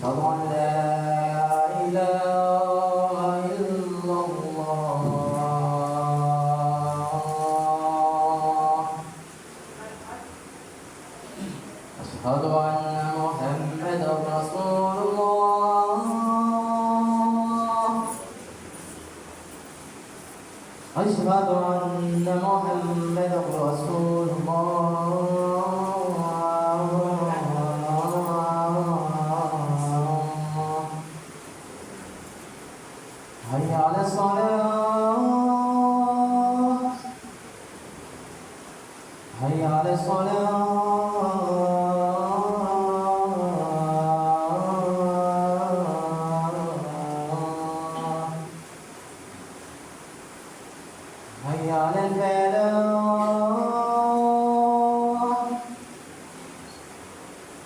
أشهد أن لا إله إلا الله. أشهد أن محمدا رسول الله. أشهد أن محمدا رسول الله. حي على الصلاة. حي على الصلاة. حي على الفلاح.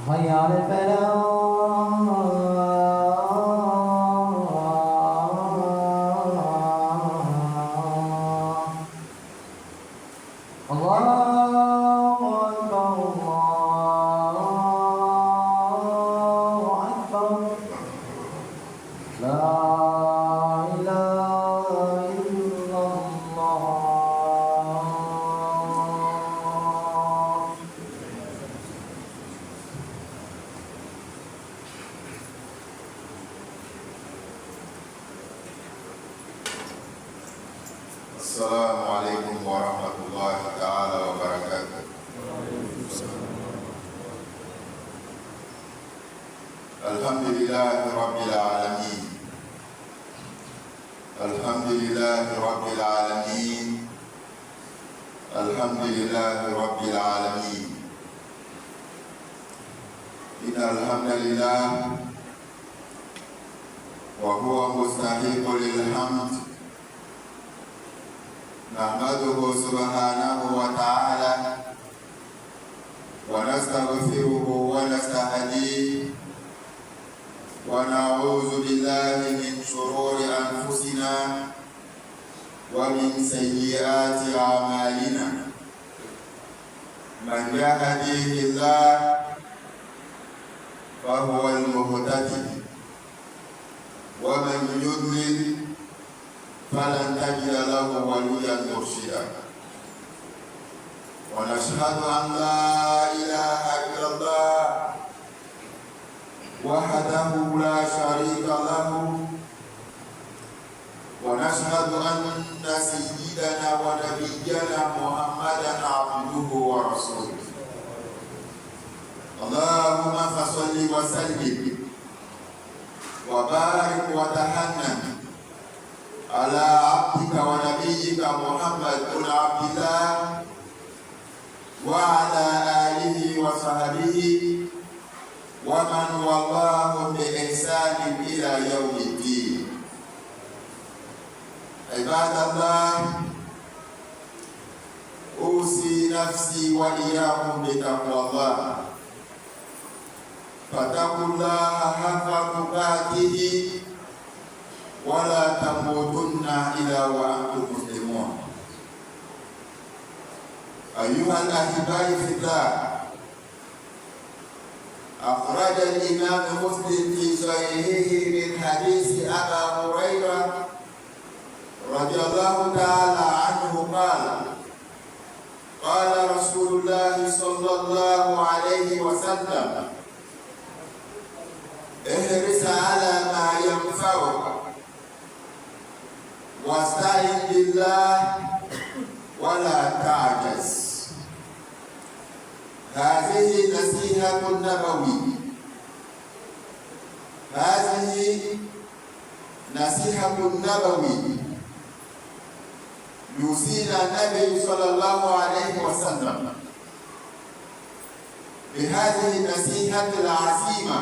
حي على الفلاح. الله أكبر. الله أكبر. لا إله إلا الله. السلام عليكم ورحمة الله تعالى وبركاته. الحمد لله رب العالمين. الحمد لله رب العالمين. الحمد لله رب العالمين. إن الحمد لله وهو مستحق للحمد نحمده سبحانه وتعالى ونستغفره ونستهديه ونعوذ بالله من شرور أنفسنا ومن سيئات أعمالنا. من يهديه الله فهو المهتدي ومن يضلل فلن تجد له وليا مرشدا. ونشهد أن لا إله إلا الله وحده لا شريك له. ونشهد أن سيدنا ونبينا محمدا عبده ورسوله. اللهم فصل وسلم وبارك وتحنن على عبدك ونبيك محمد بن عبد الله وعلى آله وصحبه ومن والاهم بإحسان إلى يوم الدين. عباد الله، أوصي نفسي وإياكم بتقوى الله. فاتقوا الله حق تقاته ولا تموتن إلا وأنتم مسلمون. أيها الأحباء في الله، أخرج الإمام مسلم في صحيحه من حديث أبا هريرة رضي الله تعالى عنه قال: قال رسول الله صلى الله عليه وسلم: احرص على ما ينفعك واستعن بالله ولا تعجز. هذه نصيحة النبوي. هذه نصيحة النبوي يوصينا النبي صلى الله عليه وسلم بهذه النصيحة العظيمة،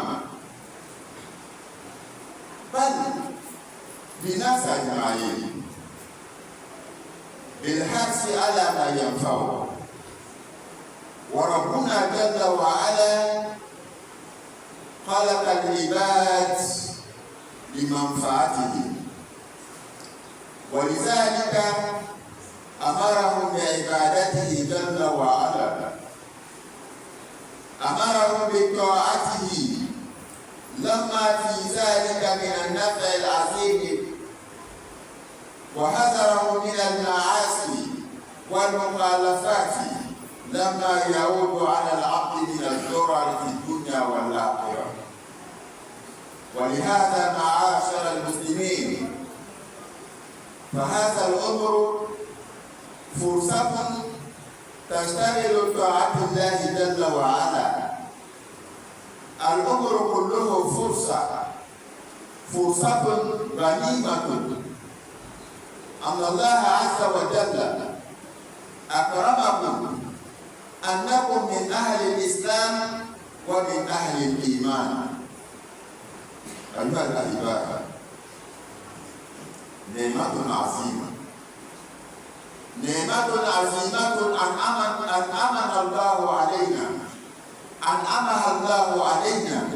بل بناس أجمعين، بالحرص على ما ينفعه. وربنا جل وعلا خلق العباد لمنفعتهم، ولذلك أمرهم بعبادته جل وعلا، أمرهم بطاعته له لما في ذلك من النفع العظيم وحذره من المعاصي والمخالفات لما يعود على العبد من الضرر في الدنيا والآخرة. ولهذا معاشر المسلمين فهذا الأمر فرصة تشتغل طاعة الله جل وعلا. الأمر كله فرصة غنيمة أن الله عز وجل أكرمكم أنكم من أهل الإسلام ومن أهل الإيمان. أيها الأحباء، نعمة عظيمة أنعمها الله علينا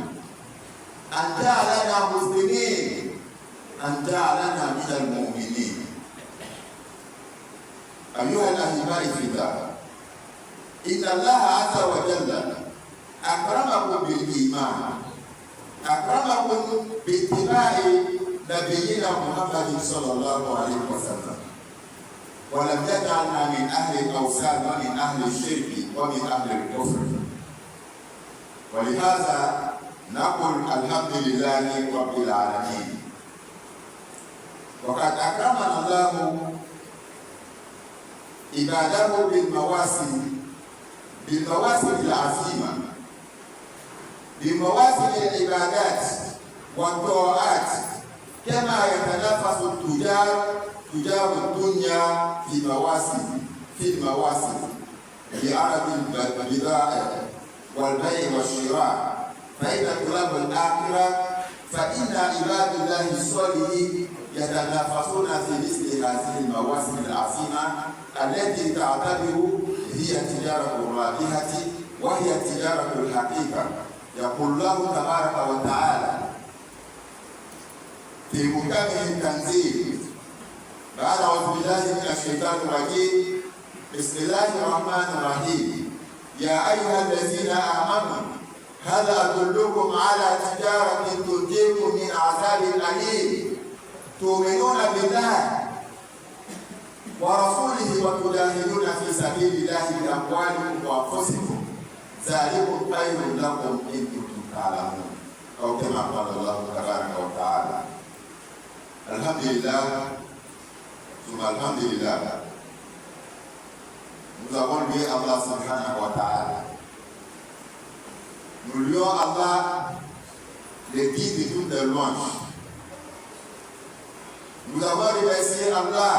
أن جعلنا مسلمين، أن جعلنا من المؤمنين. أيها الأحباء في الله، إن الله عز وجل أكرمكم بالإيمان، أكرمكم باتباع نبينا محمد صلى الله عليه وسلم، ولم يجعلنا من أهل الأوثان ومن أهل الشرك ومن أهل الكفر. ولهذا نقول الحمد لله رب العالمين. وقد أكرمنا الله عباده بالمواسم العظيمة، بمواسم العبادات والطاعات، كما يتنافس تجار الدنيا في المواسم بعرض البضائع والبيع والشراء. فإذا طلب الآخرة فإن عباد الله الصالحين يتنافسون في مثل هذه المواسم العظيمة التي تعتبر هي تجارة الرابحة وهي تجارة الحقيقة. يقول الله تبارك وتعالى في محكمه التنزيل بعد أعوذ بالله من الشيطان الرجيم: بسم الله الرحمن الرحيم. يا أيها الذين آمنوا هل أدلكم على تجارة تنجيكم من عذاب أليم تؤمنون بالله ورسوله وتجاهدون في سبيل الله بأموالكم وأنفسكم ذلكم خير لكم إن كنتم تعلمون، أو كما قال الله تبارك وتعالى. الحمد لله ثم الحمد لله. Nous avons loué Allah subhanahu wa ta'ala. Nous louons Allah, le guide de toutes les louanges. Nous avons remercié Allah.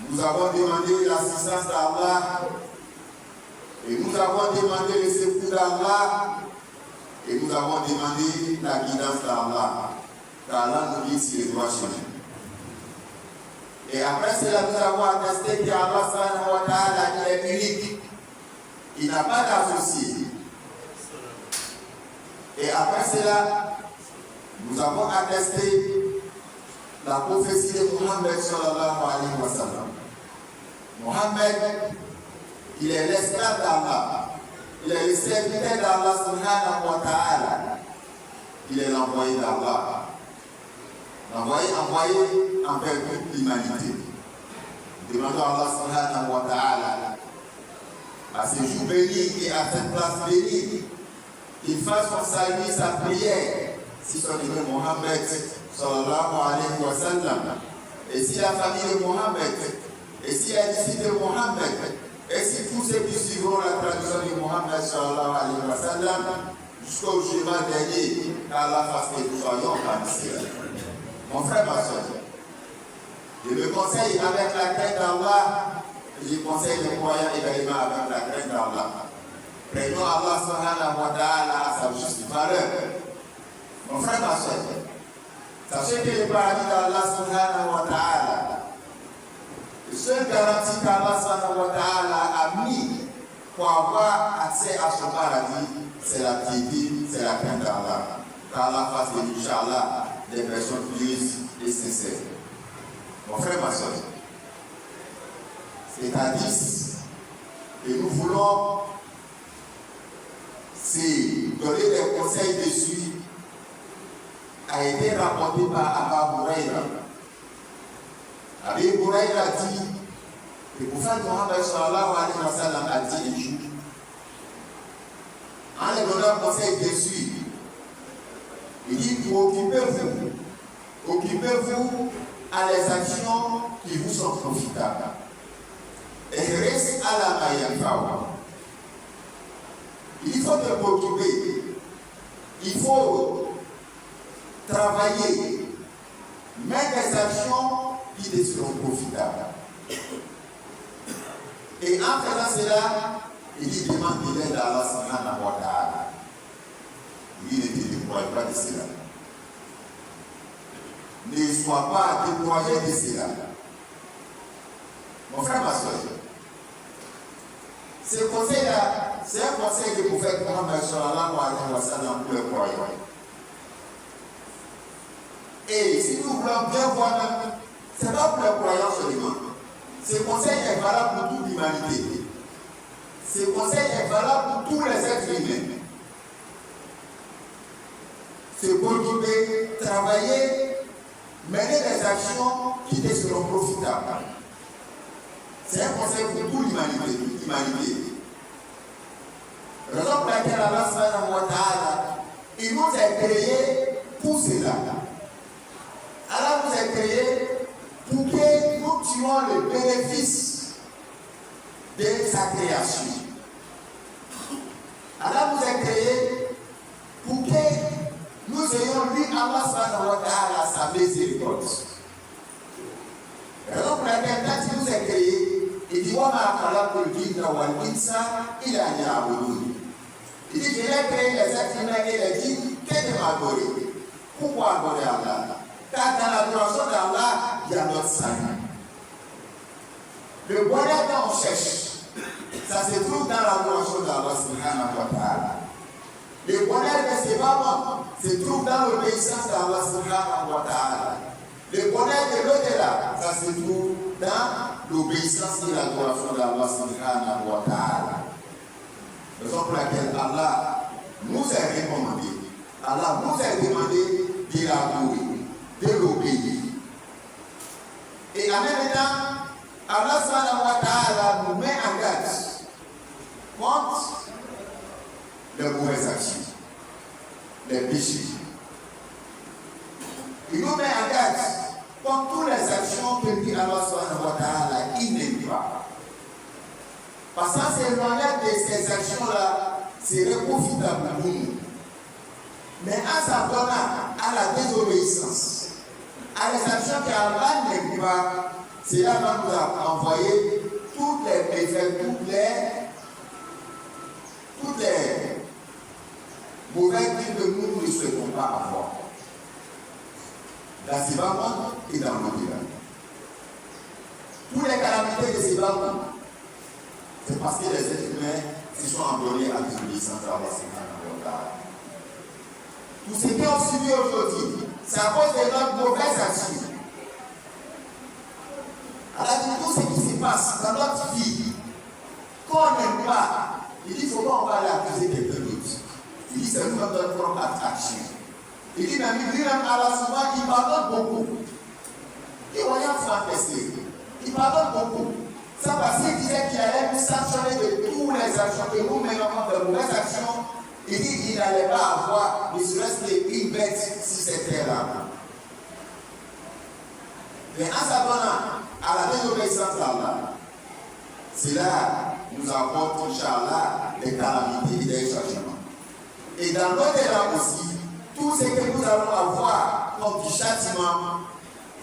Nous avons demandé l'assistance d'Allah. Et nous avons demandé le secours d'Allah. Et nous avons demandé la guidance d'Allah. Qu'Allah nous guide sur les droits chemins. Et après cela, nous avons attesté qu'Allah subhanahu wa ta'ala est unique. Il n'a pas d'associé. Et après cela, nous avons attesté la prophétie de Muhammad sallallahu alayhi wa sallam. Muhammad, il est l'esclave d'Allah. Il est le serviteur d'Allah subhanahu wa ta'ala. Il est l'envoyé d'Allah. Envoyé envers toute l'humanité. Demandons à Allah subhanahu wa ta'ala, à ce jour béni et à cette place bénie, qu'il fasse son salut, sa prière, si son aimé Mohammed sallallahu alayhi wa sallam, et si la famille de Mohammed, et si les disciples de Mohammed, et si tous ceux qui suivront la tradition de Mohammed sallallahu alayhi wa sallam, jusqu'au jugement dernier, qu'Allah fasse que nous soyons parmi ceux-là. Mon frère, ma soeur, je me conseille avec la crainte d'Allah, je conseille les croyants également avec la crainte d'Allah. Prenons Allah subhanahu wa ta'ala à sa juste valeur. Mon frère, ma soeur, sachez que le paradis d'Allah subhanahu wa ta'ala, le seul garantie qu'Allah subhanahu wa ta'ala a mis pour avoir accès à son paradis, c'est la piété, c'est la crainte d'Allah. Qu'Allah fasse de nous, Inch'Allah, des personnes pieuses et sincères. Mon frère, ma soeur, c'est à 10 et nous voulons c'est donner des conseils dessus, a été rapporté par Abu Huraira. Abu Huraira dit, le prophète Mohammed sallallahu alayhi wa sallam a dit un jour, en les donnant un conseil dessus, il dit, occupez-vous à les actions qui vous sont profitables. Et reste à la maïa. Il faut te préoccuper. Il faut travailler. Mettre des actions qui te seront profitables. Et en faisant cela, il dit demande de l'aide à Allah subhanahu wa ta'ala. Il ne te décourage pas de cela. Ne sois pas découragé de cela. Mon frère, ma soeur, ce conseil-là, c'est un conseil que le prophète Mohammed sallallahu alayhi wa sallam pour les croyants. Et si nous voulons bien voir, ce n'est pas pour les croyants seulement. Ce conseil est valable pour toute l'humanité. Ce conseil est valable pour tous les êtres humains. Se préoccuper, travailler, mener des actions qui te seront profitables. C'est un conseil pour toute l'humanité. Raison pour laquelle Allah subhanahu wa ta'ala, il nous a créés pour cela. Allah nous a créés pour que nous tirons le bénéfice de sa création. Allah nous a créés pour que nous ayons lui, Allah subhanahu wa ta'ala, sa miséricorde. Raison pour laquelle quand il nous a créés, il dit, il dit, je l'ai créé les êtres humains et les djinns que de m'adorer. Pourquoi adorer Allah? Car dans l'adoration d'Allah, il y a notre salut. Le bonheur qu'on cherche, ça se trouve dans l'adoration d'Allah subhanahu wa ta'ala. Le bonheur de ses parents se trouve dans l'obéissance d'Allah subhanahu wa ta'ala. Le bonheur de l'au-delà, ça se trouve dans l'obéissance et l'adoration d'Allah subhanahu wa ta'ala. Raison pour laquelle Allah nous a recommandé, Allah nous a demandé de l'adorer, de l'obéir. Et en même temps, Allah subhanahu wa ta'ala nous met en garde contre les mauvaises actions, les péchés. Il nous met en garde contre toutes les actions que dit Allah subhanahu wa ta'ala, il n'aime pas. Parce que s'éloigner de ces actions-là serait profitable pour nous. Mais en s'abandonnant à la désobéissance, à les actions qu'Allah n'aime pas, cela va nous envoyer toutes les méfaits, toutes les mauvaises vies que nous ne souhaitons pas avoir. Dans ces bas et dans l'au-delà. Toutes les calamités de ces bas, c'est parce que les êtres humains se sont abandonnés à la désobéissance à Allah subhanahu wa ta'ala. Tout ce qui ont subi aujourd'hui, c'est à cause de notre mauvaise action. Alors, tout ce qui se passe dans notre vie, qu'on n'aime pas, il dit, il ne faut pas en aller accuser quelqu'un d'autre. Il dit, c'est nous notre propre action. Il dit, même Allah souvent, il pardonne beaucoup. Il voyait un frère tester. Il pardonne beaucoup. Ça parce qu'il disait qu'il allait nous sanctionner de toutes les actions que nous menons de mauvaises actions. Il dit qu'il n'allait pas avoir ne serait-ce qu'une bête si c'était là. Mais en s'abonnant à la désobéissance d'Allah, cela nous apporte, Inch'Allah, des calamités et des changements. Et dans l'au-delà aussi, tout ce que nous allons avoir comme du châtiment,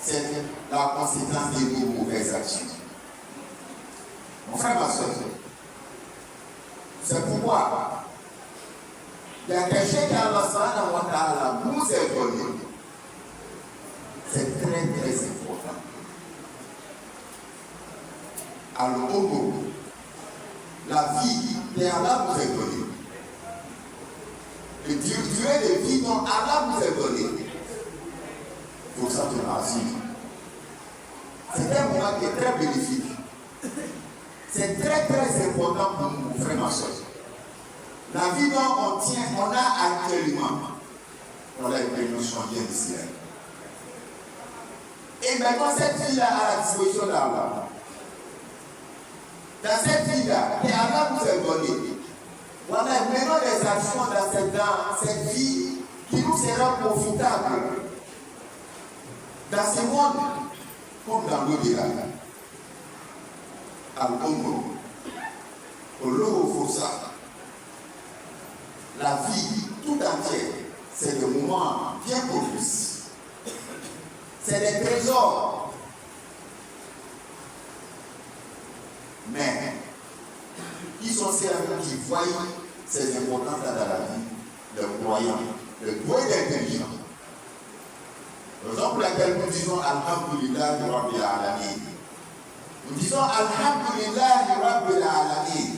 c'est la conséquence de nos mauvaises actions. Mon frère, ma soeur, c'est pourquoi il y a quelque chose qu'Allah subhanahu wa ta'ala nous a donné. C'est très très important. Alors, au bout, la vie qu'Allah nous a donnée, le durée de vie dont Allah nous a donné, il faut que ça te rassure. C'est un moment qui est très bénéfique. C'est très très important pour nous, frères et sœurs. La vie dont on a actuellement, on l'a changé d'ici. Et maintenant, cette vie-là à la disposition d'Allah. Dans cette vie-là, que Allah nous a donné, voilà, menons des actions dans cette vie qui nous sera profitable dans ce monde comme dans l'au-delà. Al-Congo, au Logo-Fossa, la vie tout entière, c'est des moments bien propices. C'est des trésors. Mais, qui sont ceux qui voient ces importances dans la vie, les croyants, les doués d'intelligence. Raison pour laquelle nous disons Alhamdulillah Rabbil Alamin. Nous disons Alhamdulillah Rabbil Alamin.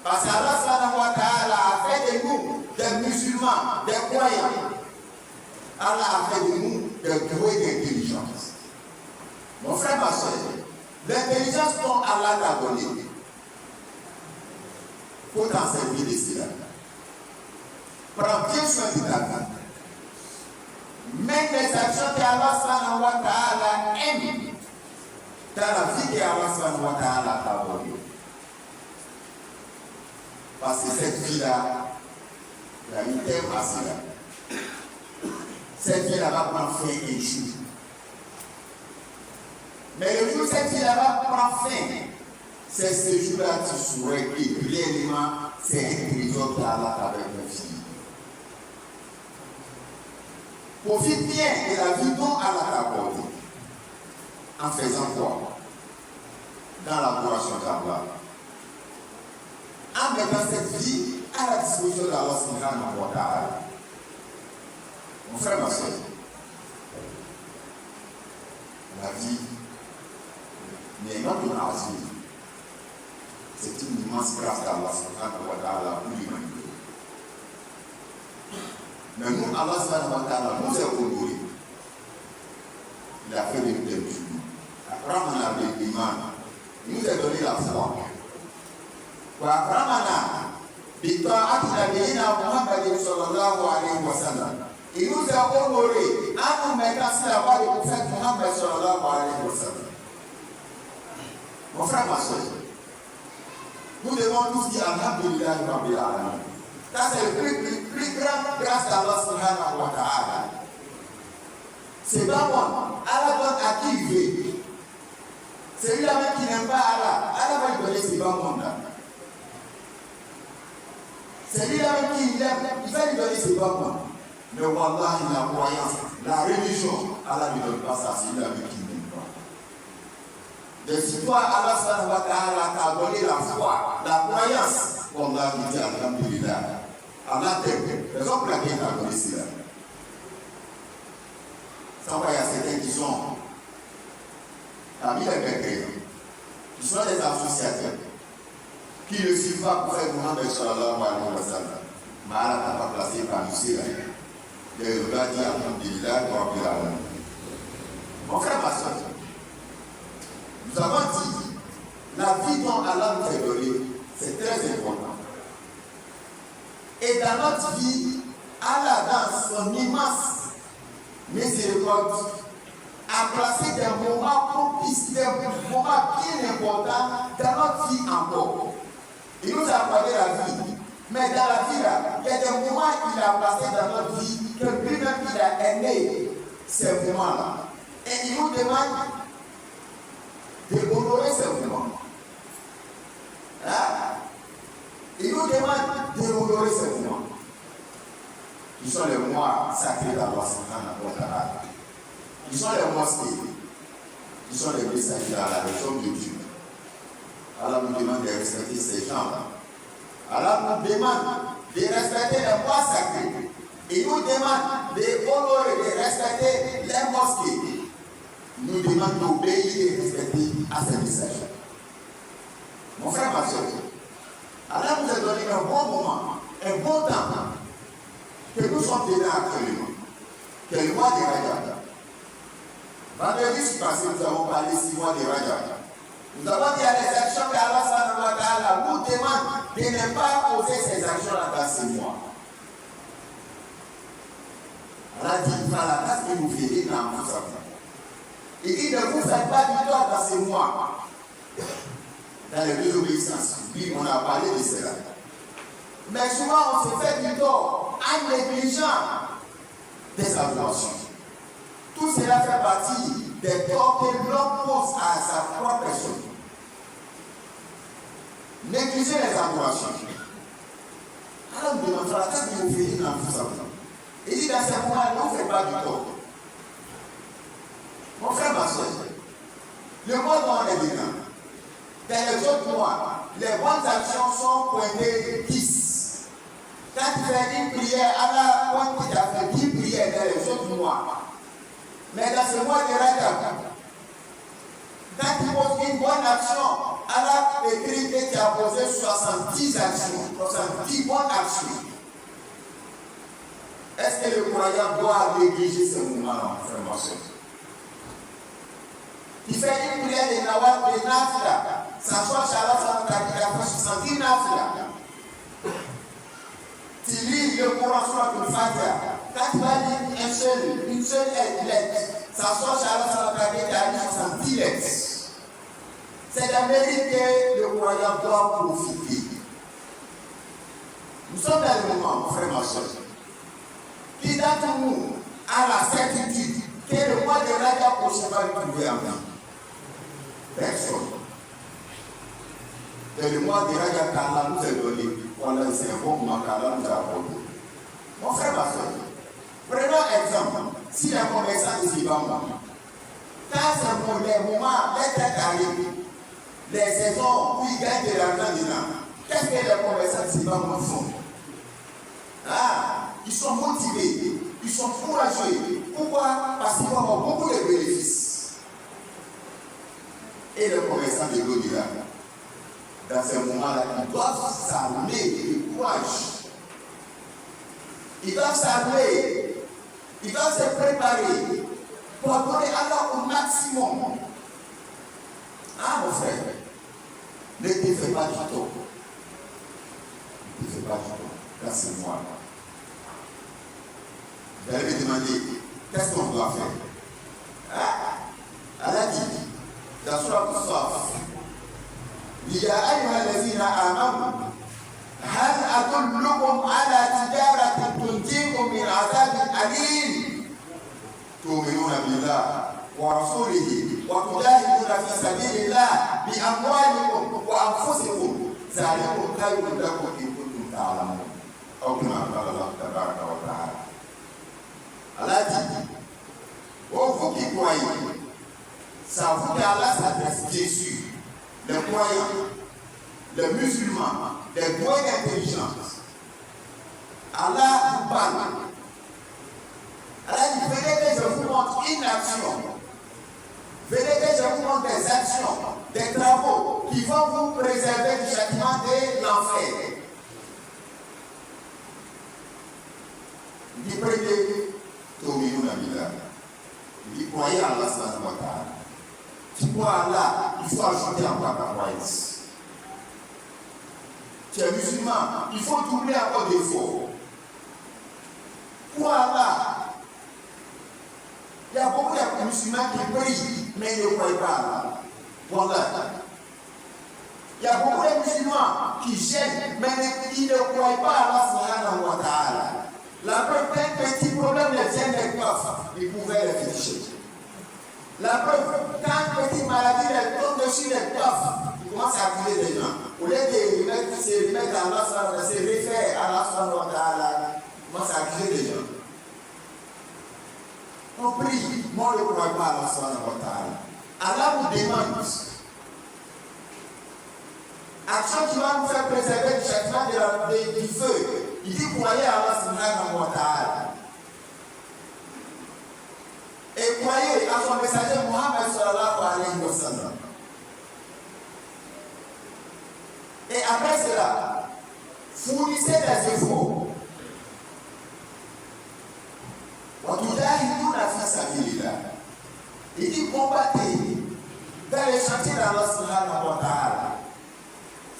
Parce qu'Allah Subhanahu wa Ta'ala a fait de nous des musulmans, des croyants. Allah a fait de nous des doués d'intelligence. Mon frère, ma soeur, l'intelligence dont Allah t'a donné, il faut t'en servir de cela. Prends bien soin de ta vie. Mets les actions que Allah Subhanahu wa Ta'ala aime dans la vie que Allah Subhanahu wa Ta'ala t'a donnée. Parce que cette vie-là, il y a une terme à cela. Cette vie-là va prendre fin un jour. Mais le jour où cette vie-là va prendre fin, c'est ce jour-là que tu souhaites que réellement c'est un trésor qu'Allah t'avait confié. Profite bien de la vie dont Allah t'a accordé. En faisant quoi? Dans l'adoration d'Allah. En mettant cette vie à la disposition d'Allah subhanahu wa ta'ala. Mon frère, ma soeur, la vie n'est pas une hasard. C'est une immense grâce d'Allah subhanahu wa ta'ala pour l'humanité. Mais nous, Allah subhanahu wa ta'ala nous a honorés. Il a fait de nous des musulmans. Apprendre l'iman. Il nous a donné la foi. Il nous a honorés en nous mettant sur la voie du prophète Muhammad sallallahu alayhi wa sallam. Mon frère, ma soeur, nous devons tous dire Alhamdulillah Rabbil Alamin. Ça, c'est le plus grand grâce d'Allah subhanahu wa ta'ala. C'est pas moi. Allah donne à qui il veut. Celui-là même qui n'aime pas Allah, Allah va lui donner ses bons mondes. Celui-là même qui l'aime, il va lui donner ses bons mondes. Mais wallah, la croyance, la religion, Allah ne lui donne pas ça, c'est celui-là même qui n'aime pas. Mais si toi, Allah subhanahu wa ta'ala t'a donné la foi, la croyance, wallah, il dit Alhamdulillah. Allah t'aime. Raison pour laquelle il t'a donné cela. Sans quoi il y a certains qui sont parmi les mécréants, qui sont des associateurs, qui ne suivent pas pour faire Muhammad sallallahu alayhi wa sallam. Mais Allah t'a pas placé parmi ceux-là. Et il va dire Alhamdulillah Rabbil Alamin. Mon frère, ma soeur, nous avons dit, la vie dont Allah nous a donné, c'est très important. Et dans notre vie, Allah, dans son immense miséricorde, a placé des moments propices, des moments bien importants dans notre vie encore. Il nous a accordé la vie. Mais dans la vie, là, il y a des moments qu'il a placés dans notre vie que lui-même il a aimé ces moments-là. Et il nous demande de honorer ces moments. Hein? Il nous demande de honorer ces moments. Ils sont les mois sacrés d'Allah subhanahu wa ta'ala. Ils sont les mosquées. Ils sont les messages dans la région de Dieu. Allah nous demande de respecter ces gens-là. Allah nous demande de respecter les mois sacrés. Il nous demande de honorer, de respecter les mosquées. Il nous demande d'obéir et de respecter à ces messages. Mon frère, ma soeur, Allah nous a donné un bon moment, un bon temps que nous sommes dedans actuellement. Que le mois de Rajab. Vendredi passé, nous avons parlé 6 mois de Rajab. Nous avons dit à les actions qu'Allah subhanahu wa ta'ala nous demande de ne pas poser ces actions-là dans 6 mois. Allah dit, il prend la place que vous faites dans tout ça. Il dit, ne vous faites pas du tort dans ces mois. Dans les désobéissances, oui, on a parlé de cela. Mais souvent, on se fait du tort en négligeant des adorations. Tout cela fait partie des torts que l'homme pose à sa propre personne. Négliger les adorations. Alors, on demande la tête de vous faire dans tout ça. Il dit dans ces moments, ne vous faites pas du tort. Mon frère, ma soeur, le mois dont on est dedans, dans les autres mois, les bonnes actions sont pointées 10. Quand tu fais une prière, Allah pointe que tu as fait 10 prières dans les autres mois. Mais dans ce mois de Rajab, quand tu poses une bonne action, Allah écrit que tu as posé 70 actions, 70 bonnes actions. Est-ce que le croyant doit négliger ce moment-là, frère, ma soeur? Il fait une prière de Nawal, de Nafila. S'assoit chez Allah, il a fait 70 Nafila. Tu lis le Coran sur la Fatiha. Quand tu vas lire une seule lettre, s'assoit chez Allah, il a lu 70 lettres. C'est la mérite que le croyant doit profiter. Nous sommes dans le moment, mon frère, ma soeur, qui d'entre nous a la certitude que le mois de Rajab prochain va lui trouver en vie. Personne. C'est le mois de Rajab qu'Allah nous a donné. Voilà, c'est un bon moment qu'Allah nous a apporté. Mon frère, ma soeur, prenons exemple. Si la commerçant ici va moi, quand c'est pour les moments, les têtes arrivent, les saisons où ils gagnent de l'argent dedans, qu'est-ce que les commerçants ici va moi font? Ah, ils sont motivés, ils sont courageux. Pourquoi? Parce qu'ils vont avoir beaucoup de bénéfices. Et le commerçant de l'au-delà, dans ces moments-là, ils doivent s'armer de courage. Ils doivent s'armer, ils doivent se préparer pour donner Allah au maximum. Ah, mon frère, ne te fais pas du tort. Ne te fais pas du tort dans ces mois-là. Vous allez me demander, qu'est-ce qu'on doit faire? Ah, Allah dit, dans Surah Al-Saf, يا أيها الذين آمنوا هل أدلكم على تجارة تنجيكم من عذاب أليم تؤمنون بالله ورسوله وتجاهدون في سبيل الله بأموالكم وأنفسكم ذلكم خير لكم إن كنتم تعلمون أو كما قال الله تبارك وتعالى. Allah dit, oh vous qui croyez, ça vous que Allah s'adresse Jésus, les croyants, les musulmans, les doués d'intelligence. Allah vous parle. Allah dit, venez que je vous montre une action. Venez que je vous montre des actions, des travaux qui vont vous préserver du châtiment de l'enfer. Il dit, prenez Tomiruna Billah. Il dit, croyez en Allah subhanahu wa ta'ala. Tu crois à Allah, il faut ajouter encore ta croyance. Tu es musulman, il faut doubler encore d'efforts. Crois à Allah. Il y a beaucoup de musulmans qui prient, mais ils ne croient pas à Allah. Voilà. Il y a beaucoup de musulmans qui gênent, mais ils ne croient pas à Allah subhanahu wa ta'ala. La preuve qu'un petit problème les vient des coffres, ils pouvaient les féticher. La preuve, quand une petite maladie les tombe dessus les coffres, ils commencent à accuser des gens. Au lieu de se remettre à Allah, se référer à Allah subhanahu wa ta'ala, ils commencent à accuser des gens. On prie, moi je ne crois pas à Allah subhanahu wa ta'ala. Allah vous demande action qui va nous faire préserver du châtiment du feu. Il dit croyez à Allah subhanahu wa ta'ala. Et croyez à son messager Muhammad sallallahu alayhi wa sallam. Et après cela, fournissez des efforts. Il dit combattez dans les chantiers d'Allah subhanahu wa ta'ala.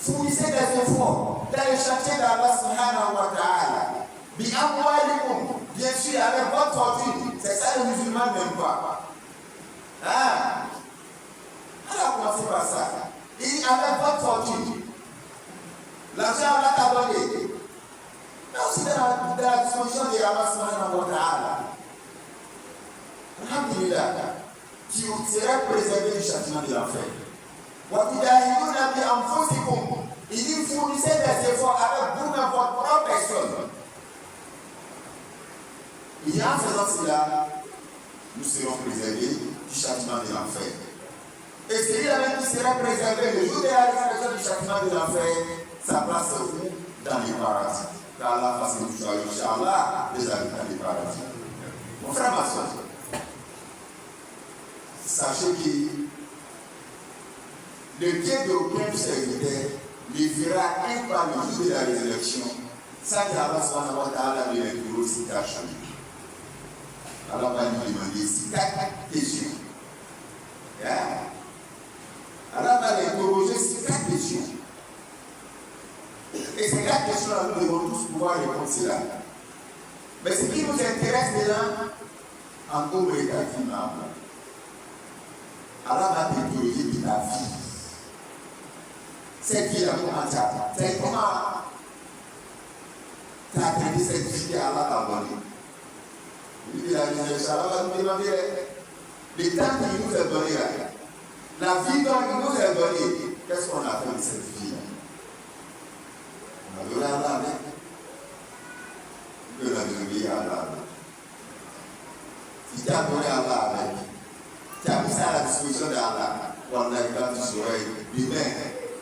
Fournissez des efforts dans les chantiers d'Allah subhanahu wa ta'ala. Bien sûr, avec votre fortune, c'est ça les musulmans n'aiment pas. Alors, commencez par ça. Et avec votre fortune, l'argent Allah t'a donné. Mais aussi dans la disposition de Allah subhanahu wa ta'ala. Alhamdulillah, tu seras préservé du châtiment de l'enfer. Il dit fournissez des efforts avec vous-même votre propre personne. Il dit en faisant cela, nous serons préservés du châtiment de l'enfer. Et celui-là même qui sera préservé le jour de la résurrection du châtiment de l'enfer, sa place est où? Dans les paradis. Qu'Allah fasse une joie, Inch'Allah, des habitants des paradis. Mon frère, ma soeur, sachez que le Dieu d'aucun serviteur lui fera un pas le jour de la résurrection, sans qu'Allah subhanahu wa ta'ala lui ait aussi caché. Allah va lui demander 4 questions. Allah va l'interroger sur 4 questions. Et ces 4 questions-là, nous devons tous pouvoir répondre à cela. Mais ce qui nous intéresse maintenant, en gros, est ta vie, maman. Allah va t'interroger de ta vie. Cette vie-là, comment tu as fait? Comment tu as traité cette vie qu'Allah t'a donnée? Il dit, Allah va nous demander le temps qu'il nous a donné là. La vie qu'il nous a donnée, qu'est-ce qu'on a fait de cette vie-là? On a donné à Allah, on a donné à Allah. Si tu as donné à Allah avec, tu as mis ça à la disposition d'Allah, on a quand tu serais lui-même,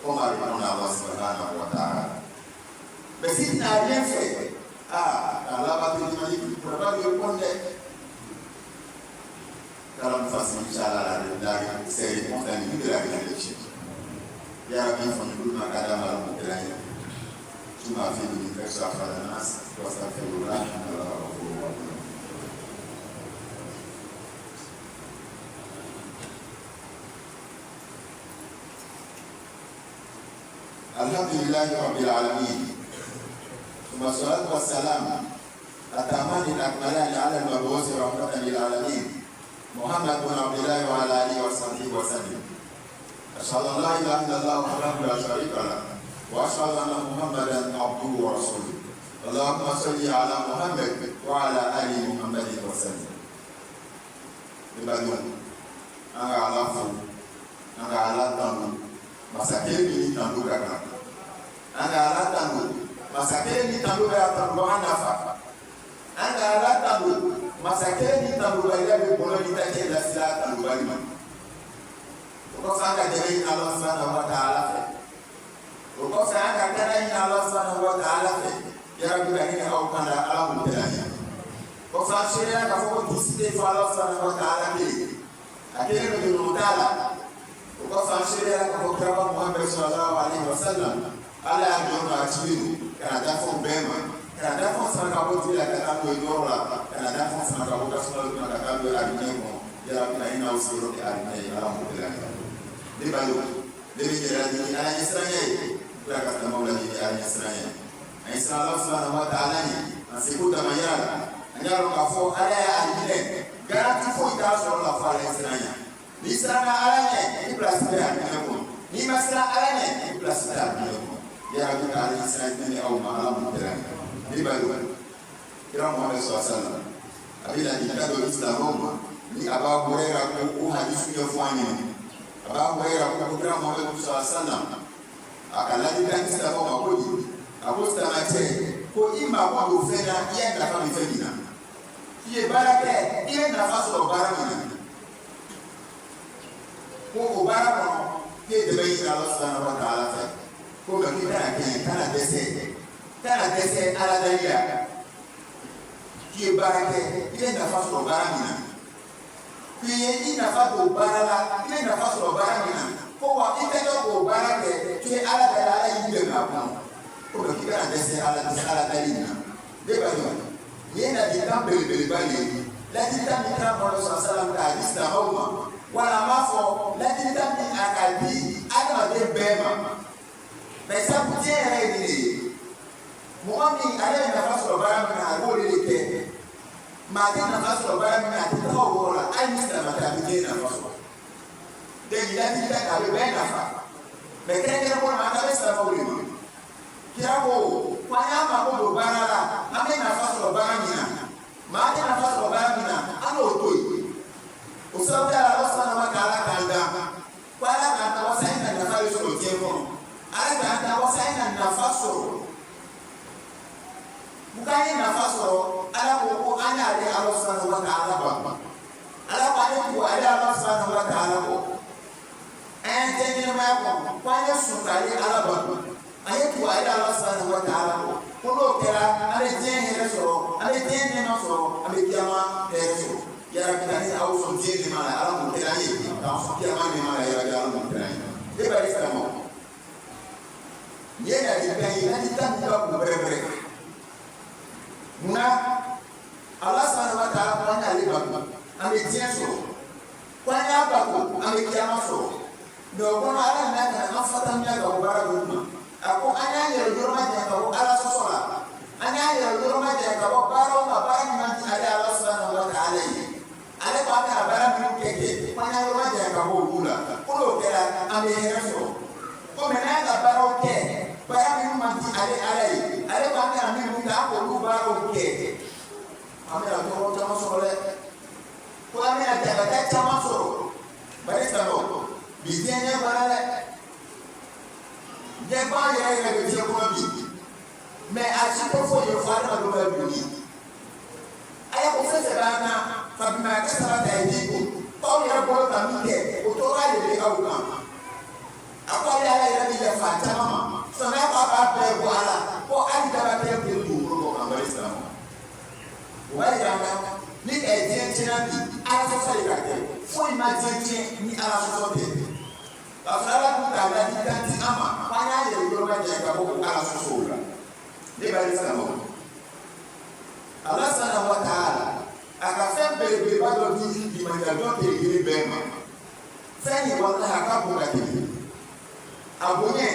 comment répondre à Allah subhanahu wa ta'ala. Mais si tu n'as rien fait, Allah va te demander, tu ne pourras pas lui répondre. Alors nous faisons Inch'Allah ces réponses dans le milieu de la réflexion. Ya Rabbi, il faut que Kadam al-Mukhtaï. Tu m'as fait de l'univers sur la Fadanas, tu dois faire le rang. Alhamdulillahi Rabbil Alamin. Thumma salatu wa salam. Atamani al-akmalani ala al-mabuzi rahmatan lil alamin. محمد بن عبد الله وعلى اله وصحبه وسلم. اشهد ان لا اله الا الله وحده لا شريك له واشهد ان محمدا عبده ورسوله. اللهم صل على محمد وعلى ال محمد وسلم. Ibadun, anga alafu, anga alatangu, masakeli ni tangu kaka. Anga alatangu, masakeli ni tangu kaka kwa anafa. Anga alatangu. Masakeni tabubalia bikono litake la sila tabubalima. Ukosa anga jeri Allah subhanahu wa ta'ala. Ukosa anga jeri Allah subhanahu wa ta'ala. Ya Rabbi kanini au kanda ala mutelahi. Ukosa sheria kafoko kisite fa Allah subhanahu wa ta'ala ni. Akile ni mutala. Ukosa sheria kafoko kama Muhammad sallallahu alaihi wasallam. Ala ajona atibiru kana dafo bema. Kana dafo sana kaboti la katabu idora. Kana dafo sana kabota sana katabu arinemo. Ya Rabbi kanini au siro arinemo ala mutelahi. Libayo. Lebi jirani ala Israeli. Kwa kama Mola ni ala Israeli. Isa Allah subhanahu wa ta'ala ni asikuta mayara anyaro kafo ala ya alile garanti fo itaso la fala Israeli. Ni sana ala ni plasida ni ni masala ala ni plasida ni ya Rabbi ala Israeli ni au maala mutelahi. Libayo. Kila Muhammad sallallahu alaihi wasallam abila dikado Islam ni Abu Hurairah ku hadithi yofanya Abu Hurairah ku kila Muhammad sallallahu alaihi wasallam akaladi kan Islam makoji aposta mate ko ima kwa ofena yenda kama ifedina iye barake ile nafasi ya baraka ko baraka ke de bai Allah subhanahu wa ta'ala ko ga kita kana dese ala dalia ki barake ile nafasi ya baraka ki ile nafasi ya baraka ile nafasi ya baraka ko wa ite ko barake ki ala dalia ile ngapa pour qui va descendre à la taline. Des ballons. Il y a des temps belle la dita mitra pour le salam à l'islam wala ma fɔ ladilikan min a ka di adamaden bɛɛ ma mɛ sabu diɲɛ yɛrɛ ye nin de ye mɔgɔ min ale ye nafa sɔrɔ baara min na a b'o de kɛ maa tɛ nafa sɔrɔ baara min na a tɛ taga o yɔrɔ la hali ni silamɛ tɛ a bɛ diɲɛ nafa sɔrɔ donc ladilikan a bɛ bɛɛ nafa mɛ kɛrɛnkɛrɛn kɔnɔ an bɛ silamɛw de ma kira ko an y'an mako don baara la an bɛ nafa sɔrɔ baara min na maa tɛ nafa sɔrɔ baara min na an n'o to yen o sababu la Ala subhanahu wa ta'ala k'an dan ko Ala k'an ta wasa e ka nafa de sɔrɔ diɲɛ kɔnɔ Ala k'an ta wasa e ka nafa sɔrɔ u k'an ye nafa sɔrɔ Ala ko ko an y'ale Ala subhanahu wa ta'ala ba Ala ko ale ko ale Ala subhanahu wa ta'ala ko an ye diɲɛ ɲɛnamaya kɔnɔ ko an ye sɔn k'ale Ala ba an ye tugu ale Ala subhanahu wa ta'ala ko n'o kɛra an bɛ diɲɛ hɛrɛ sɔrɔ an bɛ diɲɛ nɛɛma sɔrɔ an bɛ kiyama hɛrɛ sɔrɔ yarabi ani aw sɔn diɲɛ nɛɛma la Ala m'o kɛra an ye k'an sɔn kiyama nɛɛma la yarabi Ala m'o kɛra an ye e b'a ye silamɛw nin ye ladilikan ye ladilikan min ka bon bɛrɛbɛrɛ munna Ala subhanahu wa ta'ala ko an y'ale bato an bɛ diɲɛ sɔrɔ ko an y'a bato an bɛ kiyama sɔrɔ mɛ o kɔnɔ Ala nana ka na an fatanya ka bɔ baara dɔ ma a ko an y'an yɛrɛ yɔrɔ majanya ka bɔ Ala sɔsɔ la an y'an yɛrɛ yɔrɔ majanya ka bɔ baaraw ma baara min man di ale Ala subhanahu wa ta'ala ye ale ko an bɛna baara minnu kɛ ko an y'an yɔrɔ majanya ka bɔ olu la ko n'o kɛra an bɛ hɛrɛ sɔrɔ ko mɛ n'an ka baaraw kɛ baara minnu man di ale Ala ye ale ko an bɛna minnu kɛ an k'olu baaraw kɛ an bɛna tɔɔrɔ caman sɔrɔ dɛ ko an bɛna jabata caman sɔrɔ bari silamɛw bi diɲɛ ɲɛ baara dɛ ɲɛbaa yɛrɛ yɛrɛ bɛ diɲɛ kɔnɔ bi mɛ a si tɛ foyi ye fo adamadenw bɛ donni a ye ko fɛn fɛn b'an kan fabima kɛ sara ta ye di ko aw yɛrɛ bolo ka min kɛ o tɔɔrɔ de bɛ aw kan a ko ale Ala yɛrɛ bɛ yafa caman ma sɔnni a ko a b'a bɛɛ bɔ a la ko hali daba tɛ bɛ dugukolo bɔ kan bari silamɛ o b'a yira an na ni diɲɛ tiɲɛna bi Ala sɔsɔ de ka kɛ foyi ma diɲɛ tiɲɛ ni Ala sɔsɔ tɛ. Parce que Ala kun t'a ladilikan di an ma k'an y'a yɛrɛ yɔrɔ majanya ka bɔ ko Ala sɔsɔ o la ne b'a ye silamɛw Ala subhanahu wa ta'ala a ka fɛn belebeleba dɔ di limaniyajɔn kelen-kelen bɛɛ ma fɛn nin walahi a ka bon ka tɛmɛ a bonya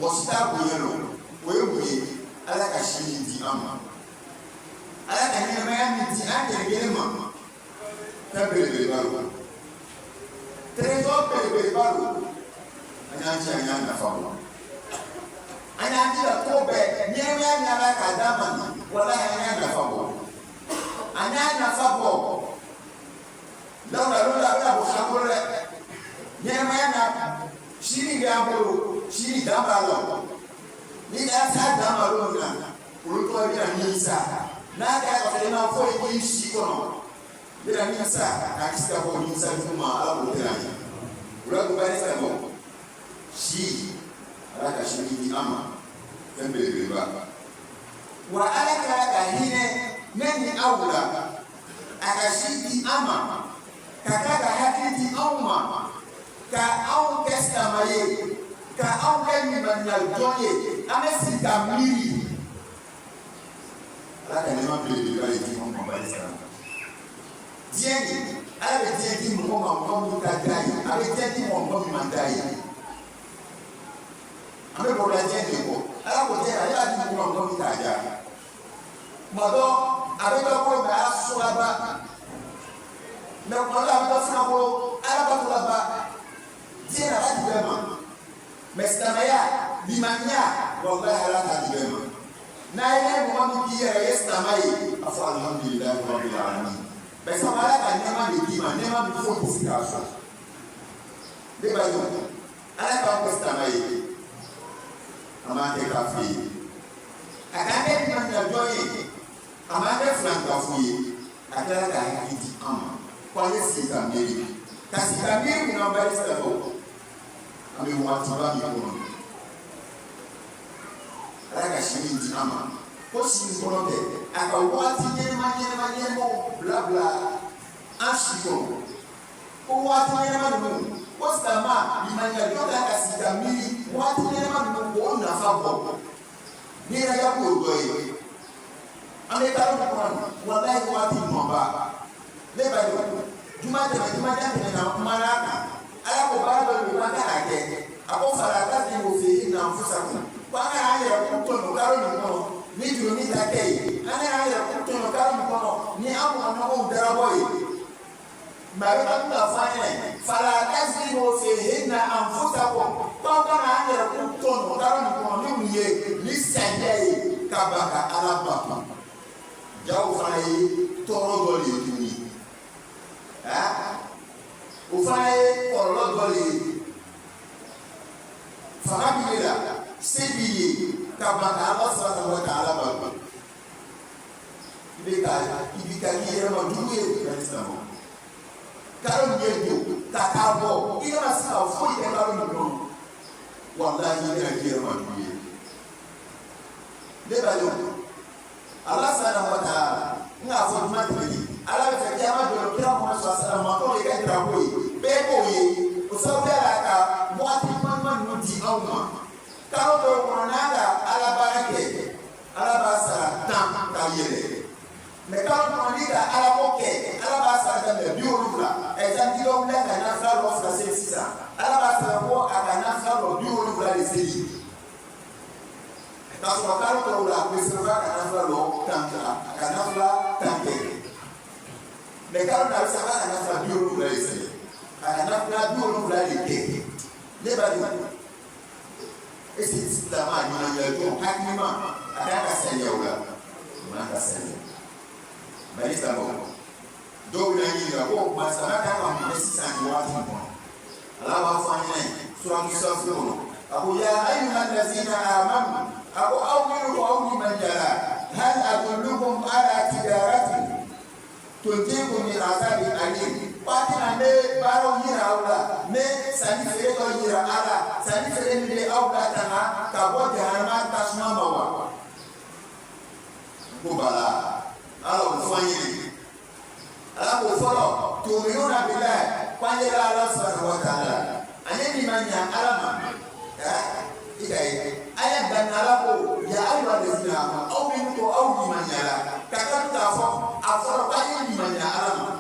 mɔgɔ si t'a bonya dɔn o ye mun ye Ala ka si min di an ma Ala ka ɲɛnamaya min di an kelen-kelen ma fɛn belebeleba don trésor belebeleba don an y'an ci an y'an nafa bɔ an y'an jira ko bɛɛ ɲɛnamaya min Ala k'a d'a ma walahi an y'an nafa bɔ an y'an nafa bɔ lawura a bɛna bɔ an bolo dɛ ɲɛnamaya na sini bɛ an bolo sini dan b'a la ni a s'a dan ma don min na olu tɔgɔ bɛna nimisa n'a kɛra ka fɔ i ma foyi k'i si kɔnɔ bɛna nimisa k'a kisi ka bɔ nimisa jugu ma Ala k'o tɛra an ye o la ko bari silamɛw si Ala ka si di an ma fɛn belebeleba wa Ala kɛra ka hinɛ ne ni aw la a ka si di an ma ka tila ka hakili di anw ma ka anw kɛ silamɛ ye ka anw kɛ limaniyajɔn ye an bɛ sigi ka miiri Ala ka nɛɛma belebeleba de di anw ma bari silamɛ diɲɛ nin Ala bɛ diɲɛ di mɔgɔ ma mɔgɔ min ka d'a ye a bɛ diɲɛ di mɔgɔ min man d'a ye an bɛ bɔra diɲɛ de kɔ Ala ko diɲɛ ale y'a di mɔgɔ ma mɔgɔ min t'a diya tuma dɔ a bɛ dɔ ko mɛ Ala sɔsɔ la ba mɛ kuma dɔ a bɛ dɔ fana ko Ala bato la ba diɲɛ na Ala di bɛɛ ma mɛ silamɛya limaniya walahi Ala t'a di bɛɛ ma n'a ye mɔgɔ min k'i yɛrɛ ye silamɛ ye a fɔ alihamudulilayi rabbil alamin mɛ sabu Ala ka nɛɛma de d'i ma nɛɛma min foyi tɛ se k'a sɔrɔ ne b'a ye Ala k'an kɛ silamɛ ye a m'an kɛ kafiri ye a k'an kɛ limaniyajɔn ye a m'an kɛ filankafo ye a kɛra ka hakili di an ma ko an ye sigi ka miiri ka sigi ka miiri mun na bari silamɛw an bɛ waatiba min kɔnɔ Ala ka si min di an ma ko si min kɔnɔ tɛ a ka waati ɲɛnɛmaw bila an si kɔnɔ ko waati ɲɛnɛma ninnu ko silamɛ limaniyajɔn kan ka sigi ka miiri waati ɲɛnɛma ninnu k'o nafa bɔ ni yɛrɛ ka k'o dɔ ye an bɛ taa yɔrɔ kɔnɔ walahi waati ɲumanba ne b'a dɔn juma tɛmɛ na kuma n'a kan ala ko baara dɔ de bɛ an kan kɛ a ko fara ta ti o fɛ yen na fusa kun ko an ka an yɛrɛ kun tɔnɔ kalo nin kɔnɔ ni jurunin ta kɛ ye an ka an yɛrɛ kun tɔnɔ kalo nin kɔnɔ ni an mɔgɔ ɲɔgɔnw darabɔ ye mɛ a bɛ ka kun ka fɔ an ɲɛnɛ fara ta ti o fɛ yen na an fusa kun ko an ka an yɛrɛ kun tɔnɔ kalo nin kɔnɔ ni mun ye ni sariya ye ka ban ka ala bato jaw fana ye tɔɔrɔ dɔ de ye tuguni o fana ye kɔlɔlɔ dɔ de ye fanga b'i la se b'i ye ka ban ka ala sara ka ka ala bato i bɛ ka k'i yɛrɛ ma jugu ye sisan kalo min ye jo ka k'a bɔ i kana se ka foyi kɛ kalo min kɔnɔ walahi i bɛna k'i yɛrɛ ma jugu ye ne ba dɔn ala sara ka taa n k'a fɔ juma tɛmɛni ala bɛ fɛ k'i ma jɔ kira kɔnɔ sɔrɔ sara ma kɔnɔ i ka jira ko ye bɛɛ k'o ye o sababu la ka waati ɲuman ninnu di aw ma kalo dɔw kɔnɔ n'a ka ala baara kɛ ala b'a sara 10 ka yɛlɛ mɛ kalo kɔnɔ n'i ka ala ko kɛ ala b'a sara daminɛ 70 exemple dɔw wulila ka nafila dɔ fila se sisan ala b'a sara ko a ka nafila dɔ 70 de seli k'a sɔrɔ kalo dɔw la a bɛ se ka nafila dɔ 10 a ka nafila 10 kɛ mɛ kalo dɔw a bɛ se ka nafila 70 de seli a ka nafila 70 de kɛ ne b'a dɔn est-ce que silamɛ a ɲuman yɛrɛ jɔn hakilima a kan ka saniya o la o man ka saniya bari silamɛ dɔw bɛ na ɲininka ko masama kan ka mun kɛ sisan nin waati in kɔnɔ ala b'a fɔ an ɲɛna suratu safi kɔnɔ a ko ya ayyuha allazina amanu a ko aw minnu ko aw ni man jara hal adullukum ala tijaratin tunjikum min azabin alim waati na n bɛ baaraw yira aw la n bɛ sanni feere dɔ yira a la sanni feere min bɛ aw latanga ka bɔ jahanama tasuma ma wa ko bala ala o fɔ an ye ala k'o fɔlɔ tu'minuna billahi k'an yɛrɛ ala subhanahu wa ta'ala ani min ma ɲɛ ala ma i ka ye a ye danni ala ko ya ayyuha allazina amanu aw min ko aw ni ma ɲɛ la ka kan k'a fɔ a fɔlɔ k'an ye ni ma ɲɛ ala ma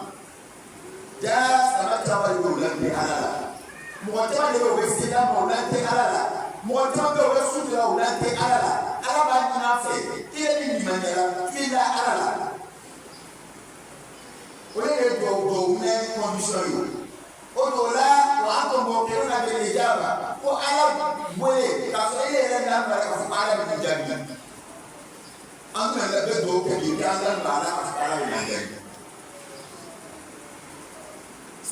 jaa sama caman de bɛ o lante ala la mɔgɔ caman de bɛ o bɛ se da ma o lante ala la mɔgɔ caman bɛ o bɛ sutura o lante ala la ala b'a ɲini a fɛ i ye ni nin ma ɲɛ la f'i la ala la. O ye dɔw mɛ condition ye o de la wa an tun b'o kɛ o na bɛ le jaba ko ala bɔye k'a sɔrɔ e yɛrɛ n'a fɔra k'a fɔ ko ala bɛ nin jaabi an tun bɛ bɛ dɔw kɛ bi k'an ka baara k'a fɔ ala bɛ nin jaabi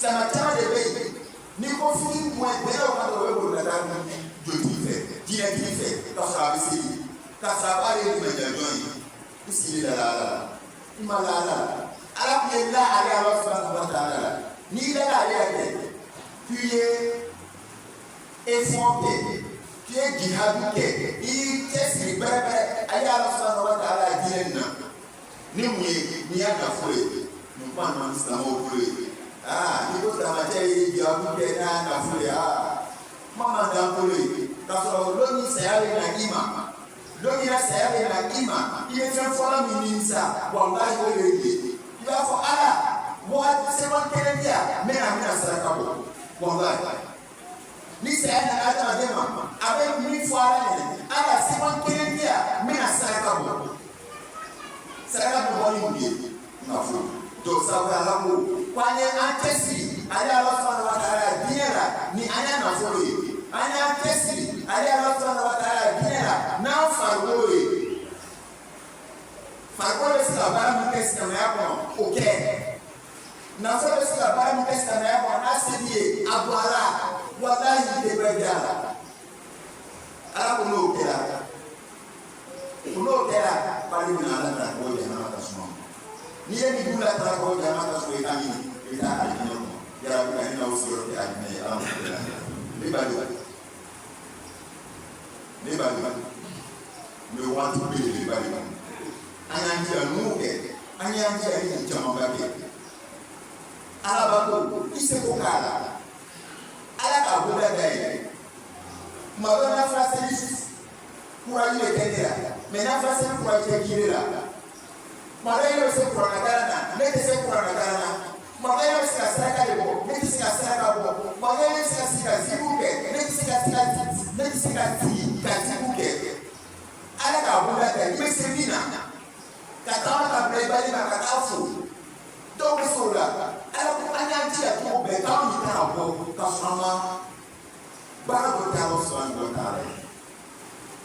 sama caman de bɛ yen ni ko fini mɔɛ bɛɛ o ka dɔrɔn o bɛ bolo ka taa jotigi fɛ diinɛtigi fɛ k'a sɔrɔ a bɛ se yen k'a sɔrɔ a b'ale de ma jan jɔn ye i sigi la ala la i ma la ala la. ala kun ye la ale ala subhanahu wa ta'ala la n'i dala ale yɛrɛ k'i ye effort kɛ k'i ye jihadu kɛ i cɛsiri bɛrɛbɛrɛ ale ala subhanahu wa ta'ala diinɛ nin na ni mun ye n'i y'a nafolo ye nin kuma ninnu silamɛw bolo ye n'i ko silamɛcɛ ye jihadu kɛ n'a y'a nafolo ye kuma man d'an bolo ye k'a sɔrɔ lɔnni saya bɛ na i ma lɔnni yɛrɛ saya bɛ na i ma i ye fɛn fɔlɔ min nimisa walahi o de ye i b'a fɔ ala waati sɛbɛn kelen di yan n bɛna saraka bɔ walahi ni saya nana adamaden ma a bɛ min fɔ ala ɲɛna ala sɛbɛn kelen di yan n bɛna saraka bɔ saraka bɛ bɔ ni mun ye nafolo donc sabu ala ko an ye an cɛsiri ale ala subhanahu wa ta'ala diinɛ la ni an y'a nafolo ye an y'an cɛsiri ale ala subhanahu wa ta'ala diinɛ la n'an farikolo ye. farikolo bɛ se ka baara min kɛ silamɛya kɔnɔ o kɛ nafolo bɛ se ka baara min kɛ silamɛya kɔnɔ n'a se b'i ye a bɔ a la walahi i tɛ bɛɛ di a la ala ko n'o kɛra bari min na ala ta ko jamana ka suma n'i ye nin dun la ta ko jamana ka suma i t'a ɲini i t'a a ɲini o yɛrɛ bɛ ka ɲini aw sigiyɔrɔ kɛ a ɲini ye ala ma kɛ la ne ba don mɛ waati belebeleba de b'a an y'an jira n'o kɛ an y'an jira ni camanba kɛ ala b'a ko i seko k'a la ala k'a ko bɛɛ dayɛlɛ tuma dɔ nafila seli kuraji bɛ kɛ ne la mɛ nafila seli kuraji tɛ k'i la tuma dɔ e bɛ se kuranna kalan na ne tɛ se kuranna kalan na tuma dɔ e bɛ se ka saraka de se ka tibu kɛ ala k'a boloda ta i bɛ se min na ka taama ka bila i bali ma ka taa fo dɔw bɛ se o la ala ko an y'an jija cogo bɛɛ k'anw y'i kan ka bɔ ka sɔrɔ an ma baara dɔ kɛ ala sɔrɔ an dɔ taara ye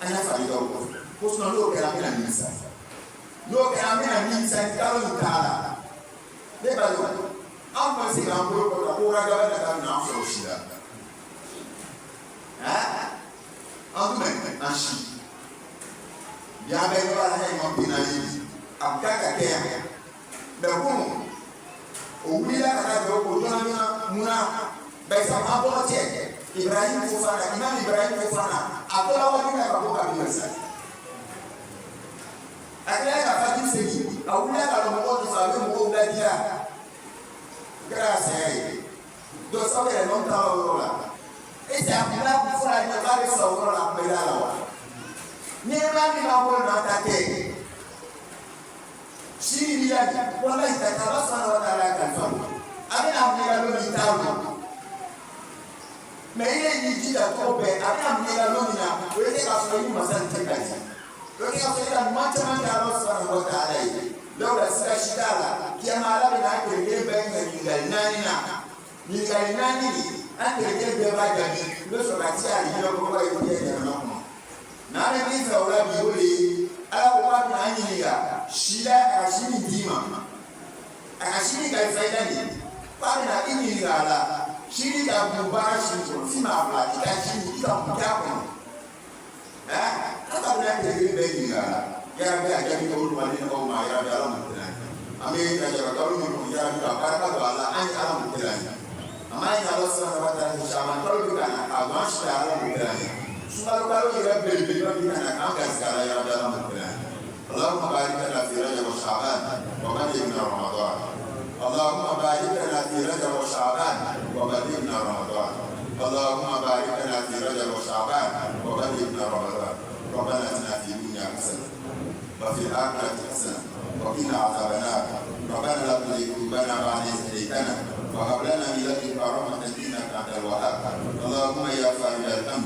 an y'a faamu dɔw kɔ ko n'o kɛra an bɛna nimisa n'o kɛra an bɛna nimisa kalo in t'a la ne b'a dɔn anw ma se k'an bolo kɔrɔ ko ragaba ka taa minɛn sɔrɔ si la an tun bɛ an si yan bɛ yɔrɔ la ye ma binna ye a ka kɛ yan mɛ kunun o wulila ka taa jɔ o dɔnna munna barisa an bɔra cɛ Ibrahim Fofana Imam Ibrahim Fofana a tora waati min na ka bɔ kabila sa a kɛra ka fati segin a wulila ka mɔgɔw de sɔrɔ a bɛ mɔgɔw ladiya o kɛra saya ye dɔ sabu yɛrɛ n'anw taara o yɔrɔ la ese a kun b'a kun fɔra ɲɛ k'a bɛ sɔrɔ o yɔrɔ la a kun bɛ da la wa ni e maa min b'a bolo n'a ta kɛ sini bi yan walahi ta k'a la sɔnna wa taala kalifa a bɛ n'a kun yɛrɛ n'o y'i t'a bolo mɛ i ye y'i jija tɔgɔ bɛɛ a bɛ n'a kun yɛrɛ n'o min na o ye k'a sɔrɔ i masa ni tɛ ka di o ye k'a sɔrɔ i ka ɲuman caman kɛ ala sɔnna wa taala ye lawura sira si t'a la kiyama ala bɛ n'a kelen bɛɛ ɲininkali naani na ɲininkali naani de an kelen bɛɛ b'a jaabi i bɛ sɔrɔ ka ti a yɛrɛ kɔrɔ ye diɲɛ jamana kɔnɔ n'ale min fɛ o la bi o de ye ala ko k'a bɛna an ɲininka si la a ka si min d'i ma a ka si min kalifa i la nin k'a bɛna i ɲininka a la si min ka bon baara si kɔnɔ f'i ma bila i ka si i ka mun k'a kɔnɔ ala bɛna kelen bɛɛ ɲininka a la yɛrɛ bɛ a jaabi ka olu ma ni nɔgɔw ma yɛrɛ bɛ ala mun tɛna an bɛ lajɛ kalo min kɔnɔ yɛrɛ bɛ ka barika don a la an ye ala mun tɛna ama ye ala sɔnna wa taala caman kalo bɛ ka na a don an si ala mun tɛna sunkalo kalo yɛrɛ belebeleba bɛ ka na k'an garisɛgɛ ala yɛrɛ bɛ ala mun tɛna اللهم بارك لنا في رجب وشعبان وبلغنا رمضان اللهم بارك لنا في رجب وشعبان وبلغنا رمضان اللهم بارك لنا في رجب وشعبان وبلغنا رمضان ربنا اتنا في الدنيا حسنه وفي الاخره حسنه وقنا عذاب النار ربنا لا تزغ قلوبنا بعد إذ هديتنا وهب لنا من لدنك رحمه انك انت الوهاب اللهم يا فارج الهم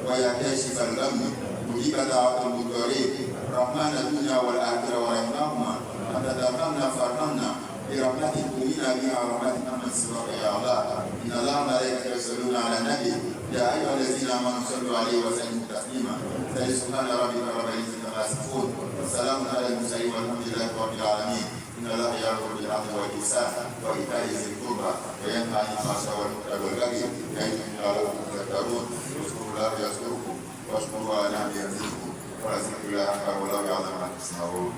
ويا كاشف الغم مجيب دعوه المضطرين رحمن الدنيا والآخرة ورحمهما أنت ترحمنا فارحمنا برحمتك منا بها رحمتك من سواك يا الله إن الله وملائكته يصلون على النبي يا أيها الذين آمنوا صلوا عليه وسلموا تسليما سبحان ربك رب العزة عما يصفون والسلام على المرسلين والحمد لله رب العالمين إن الله يأمر بالعدل والإحسان وإيتاء ذي القربى وينهى عن الفحشاء والمنكر والبغي يعظكم لعلكم تذكرون اذكروا الله يذكركم واشكروا على نعمه يزدكم ولذكر الله أكبر والله يعلم ما تصنعون